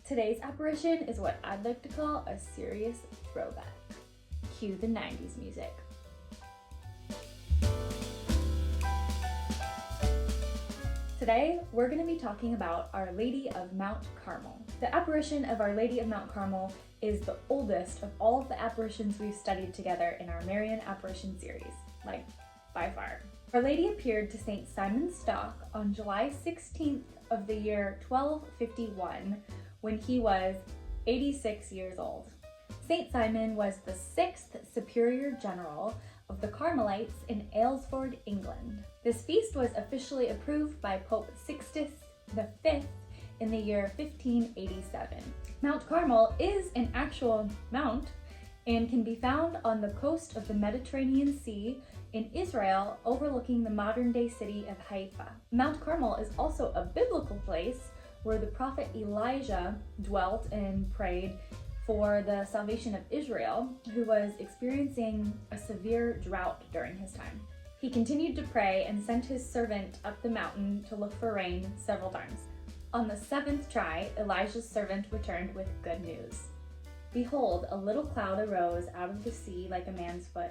Today's apparition is what I'd like to call a serious throwback. Cue the 90s music. Today, we're going to be talking about Our Lady of Mount Carmel. The apparition of Our Lady of Mount Carmel is the oldest of all of the apparitions we've studied together in our Marian apparition series, like by far. Our Lady appeared to St. Simon Stock on July 16th of the year 1251 when he was 86 years old. St. Simon was the 6th Superior General of the Carmelites in Aylesford, England. This feast was officially approved by Pope Sixtus V in the year 1587. Mount Carmel is an actual mount and can be found on the coast of the Mediterranean Sea in Israel, overlooking the modern-day city of Haifa. Mount Carmel is also a biblical place where the prophet Elijah dwelt and prayed for the salvation of Israel, who was experiencing a severe drought during his time. He continued to pray and sent his servant up the mountain to look for rain several times. On the 7th try, Elijah's servant returned with good news. Behold, a little cloud arose out of the sea like a man's foot.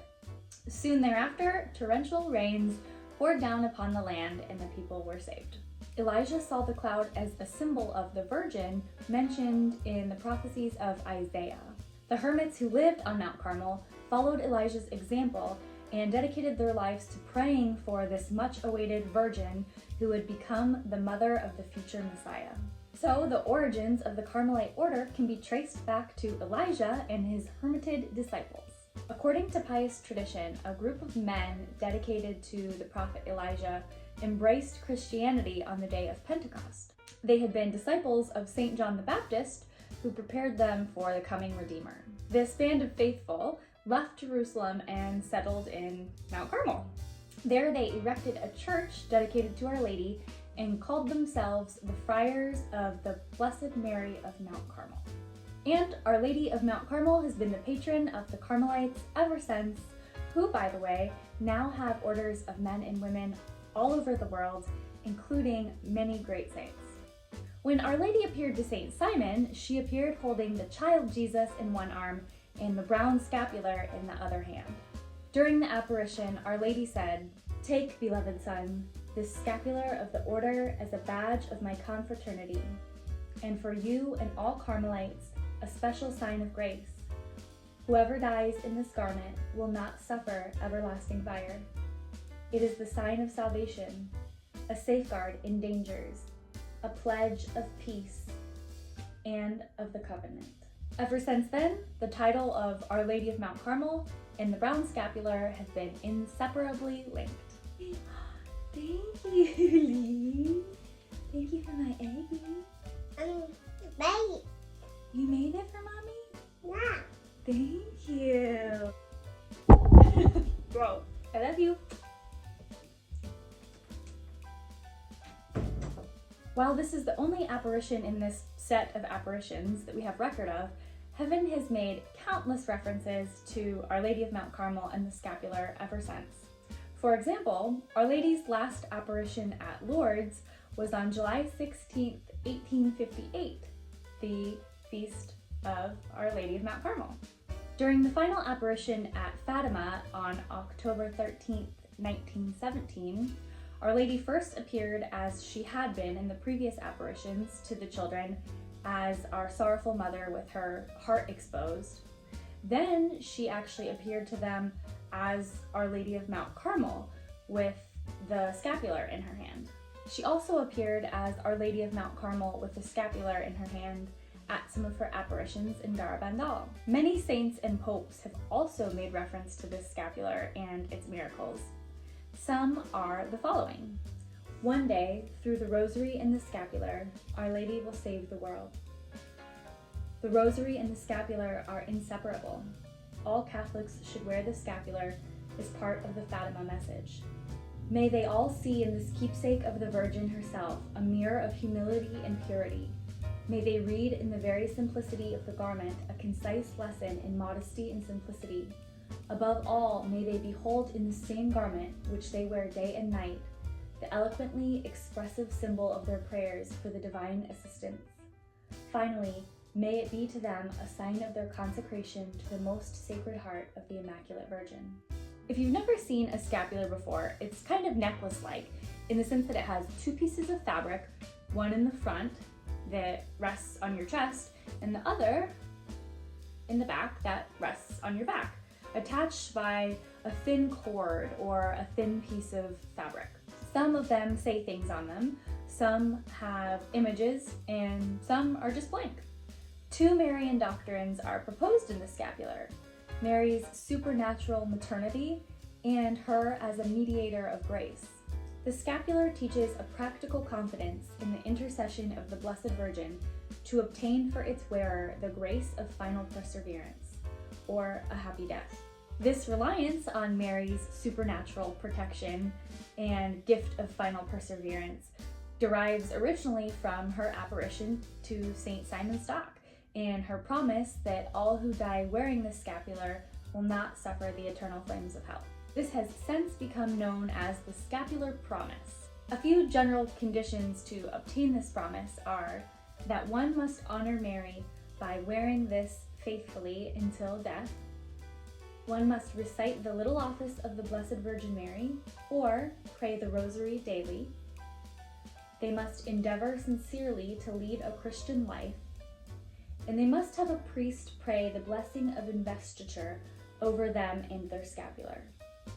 Soon thereafter, torrential rains poured down upon the land, and the people were saved. Elijah saw the cloud as a symbol of the Virgin mentioned in the prophecies of Isaiah. The hermits who lived on Mount Carmel followed Elijah's example and dedicated their lives to praying for this much-awaited Virgin who would become the mother of the future Messiah. So the origins of the Carmelite order can be traced back to Elijah and his hermited disciples. According to pious tradition, a group of men dedicated to the prophet Elijah embraced Christianity on the day of Pentecost. They had been disciples of St. John the Baptist, who prepared them for the coming Redeemer. This band of faithful left Jerusalem and settled in Mount Carmel. There they erected a church dedicated to Our Lady and called themselves the Friars of the Blessed Mary of Mount Carmel. And Our Lady of Mount Carmel has been the patron of the Carmelites ever since, who, by the way, now have orders of men and women all over the world, including many great saints. When Our Lady appeared to St. Simon, she appeared holding the child Jesus in one arm and the brown scapular in the other hand. During the apparition, Our Lady said, "Take, beloved son, this scapular of the order as a badge of my confraternity, and for you and all Carmelites, a special sign of grace. Whoever dies in this garment will not suffer everlasting fire. It is the sign of salvation, a safeguard in dangers, a pledge of peace, and of the covenant." Ever since then, the title of Our Lady of Mount Carmel and the brown scapular have been inseparably linked. Thank you, Lee. Thank you for my eggie. Baby. You made it for Mommy? Yeah. Thank you. Bro, I love you. While this is the only apparition in this set of apparitions that we have record of, heaven has made countless references to Our Lady of Mount Carmel and the scapular ever since. For example, Our Lady's last apparition at Lourdes was on July 16th, 1858, the feast of Our Lady of Mount Carmel. During the final apparition at Fatima on October 13th, 1917, Our Lady first appeared as she had been in the previous apparitions to the children as our sorrowful mother with her heart exposed. Then she actually appeared to them as Our Lady of Mount Carmel with the scapular in her hand. She also appeared as Our Lady of Mount Carmel with the scapular in her hand at some of her apparitions in Garabandal. Many saints and popes have also made reference to this scapular and its miracles. Some are the following. One day, through the rosary and the scapular, Our Lady will save the world. The rosary and the scapular are inseparable. All Catholics should wear the scapular as part of the Fatima message. May they all see in this keepsake of the Virgin herself a mirror of humility and purity. May they read in the very simplicity of the garment a concise lesson in modesty and simplicity. Above all, may they behold in the same garment, which they wear day and night, the eloquently expressive symbol of their prayers for the divine assistance. finally, may it be to them a sign of their consecration to the most sacred heart of the Immaculate Virgin. If you've never seen a scapular before, it's kind of necklace-like in the sense that it has two pieces of fabric, one in the front that rests on your chest, and the other in the back that rests on your back, attached by a thin cord or a thin piece of fabric. Some of them say things on them, some have images, and some are just blank. Two Marian doctrines are proposed in the scapular: Mary's supernatural maternity and her as a mediator of grace. The scapular teaches a practical confidence in the intercession of the Blessed Virgin to obtain for its wearer the grace of final perseverance, or a happy death. This reliance on Mary's supernatural protection and gift of final perseverance derives originally from her apparition to Saint Simon Stock and her promise that all who die wearing the scapular will not suffer the eternal flames of hell. This has since become known as the scapular promise. A few general conditions to obtain this promise are that one must honor Mary by wearing this faithfully until death, one must recite the little office of the Blessed Virgin Mary, or pray the Rosary daily, they must endeavor sincerely to lead a Christian life, and they must have a priest pray the blessing of investiture over them and their scapular.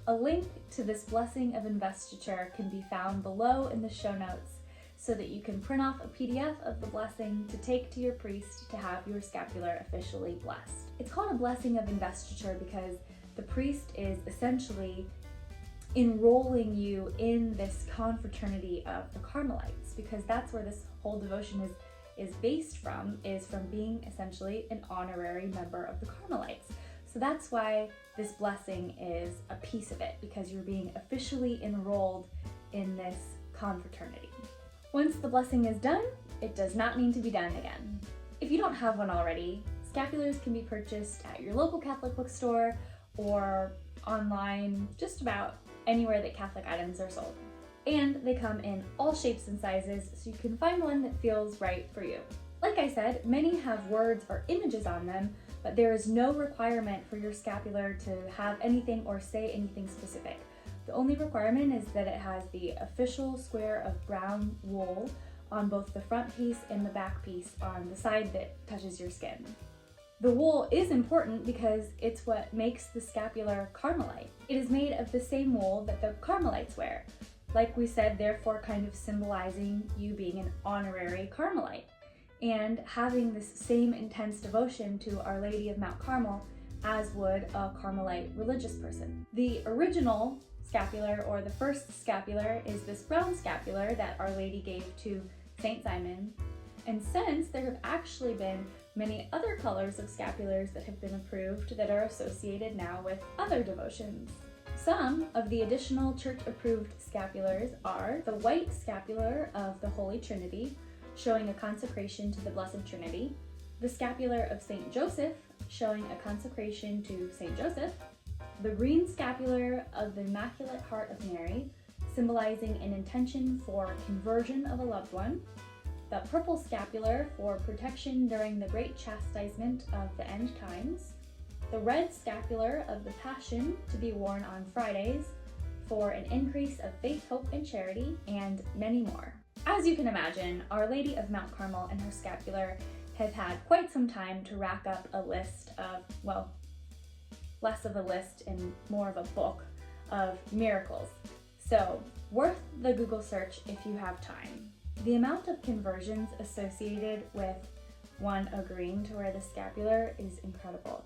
A link to this blessing of investiture can be found below in the show notes so that you can print off a PDF of the blessing to take to your priest to have your scapular officially blessed. It's called a blessing of investiture because the priest is essentially enrolling you in this confraternity of the Carmelites, because that's where this whole devotion is based from being essentially an honorary member of the Carmelites. So that's why this blessing is a piece of it, because you're being officially enrolled in this confraternity. Once the blessing is done, it does not need to be done again. If you don't have one already, scapulars can be purchased at your local Catholic bookstore or online, just about anywhere that Catholic items are sold. And they come in all shapes and sizes, so you can find one that feels right for you. Like I said, many have words or images on them, but there is no requirement for your scapular to have anything or say anything specific. The only requirement is that it has the official square of brown wool on both the front piece and the back piece on the side that touches your skin. The wool is important because it's what makes the scapular Carmelite. It is made of the same wool that the Carmelites wear, like we said, therefore kind of symbolizing you being an honorary Carmelite and having this same intense devotion to Our Lady of Mount Carmel as would a Carmelite religious person. The original scapular, or the first scapular, is this brown scapular that Our Lady gave to Saint Simon. And since there have actually been many other colors of scapulars that have been approved that are associated now with other devotions. Some of the additional church-approved scapulars are the white scapular of the Holy Trinity, showing a consecration to the Blessed Trinity, the scapular of Saint Joseph, showing a consecration to Saint Joseph, the green scapular of the Immaculate Heart of Mary, symbolizing an intention for conversion of a loved one, the purple scapular for protection during the great chastisement of the end times, the red scapular of the Passion to be worn on Fridays for an increase of faith, hope, and charity, and many more. As you can imagine, Our Lady of Mount Carmel and her scapular have had quite some time to rack up a list of, well, less of a list and more of a book of miracles. So, worth the Google search if you have time. The amount of conversions associated with one agreeing to wear the scapular is incredible.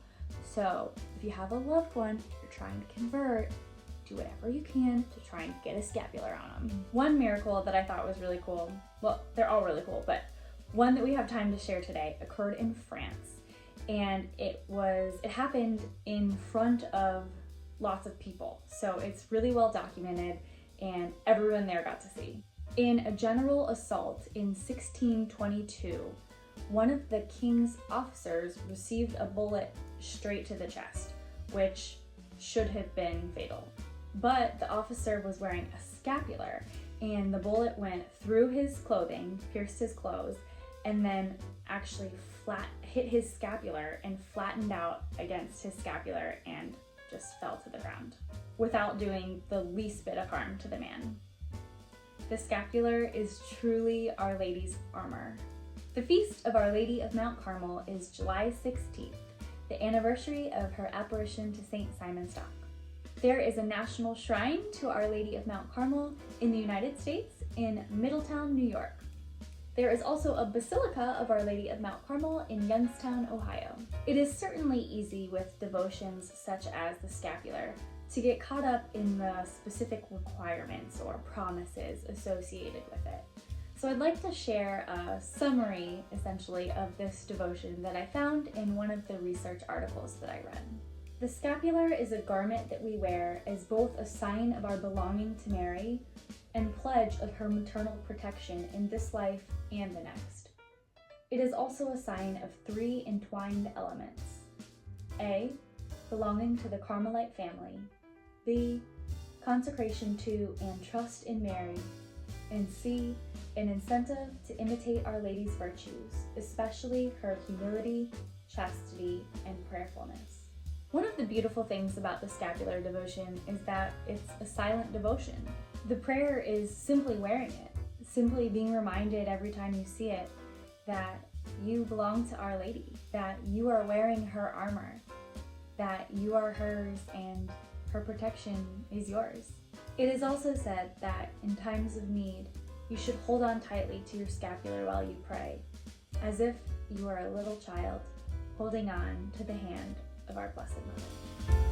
So, if you have a loved one you're trying to convert, do whatever you can to try and get a scapular on them. One miracle that I thought was really cool, well, they're all really cool, but one that we have time to share today occurred in France. And it happened in front of lots of people. So it's really well documented and everyone there got to see. In a general assault in 1622, one of the king's officers received a bullet straight to the chest, which should have been fatal. But the officer was wearing a scapular and the bullet went through his clothing, pierced his clothes, and then actually hit his scapular and flattened out against his scapular and just fell to the ground without doing the least bit of harm to the man. The scapular is truly Our Lady's armor. The feast of Our Lady of Mount Carmel is July 16th, the anniversary of her apparition to St. Simon Stock. There is a national shrine to Our Lady of Mount Carmel in the United States in Middletown, New York. There is also a Basilica of Our Lady of Mount Carmel in Youngstown, Ohio. It is certainly easy with devotions such as the scapular to get caught up in the specific requirements or promises associated with it. So I'd like to share a summary, essentially, of this devotion that I found in one of the research articles that I read. The scapular is a garment that we wear as both a sign of our belonging to Mary and pledge of her maternal protection in this life and the next. It is also a sign of three entwined elements. A, belonging to the Carmelite family. B, consecration to and trust in Mary. And C, an incentive to imitate Our Lady's virtues, especially her humility, chastity, and prayerfulness. One of the beautiful things about the scapular devotion is that it's a silent devotion. The prayer is simply wearing it, simply being reminded every time you see it that you belong to Our Lady, that you are wearing her armor, that you are hers and her protection is yours. It is also said that in times of need, you should hold on tightly to your scapular while you pray, as if you are a little child holding on to the hand of our Blessed Mother.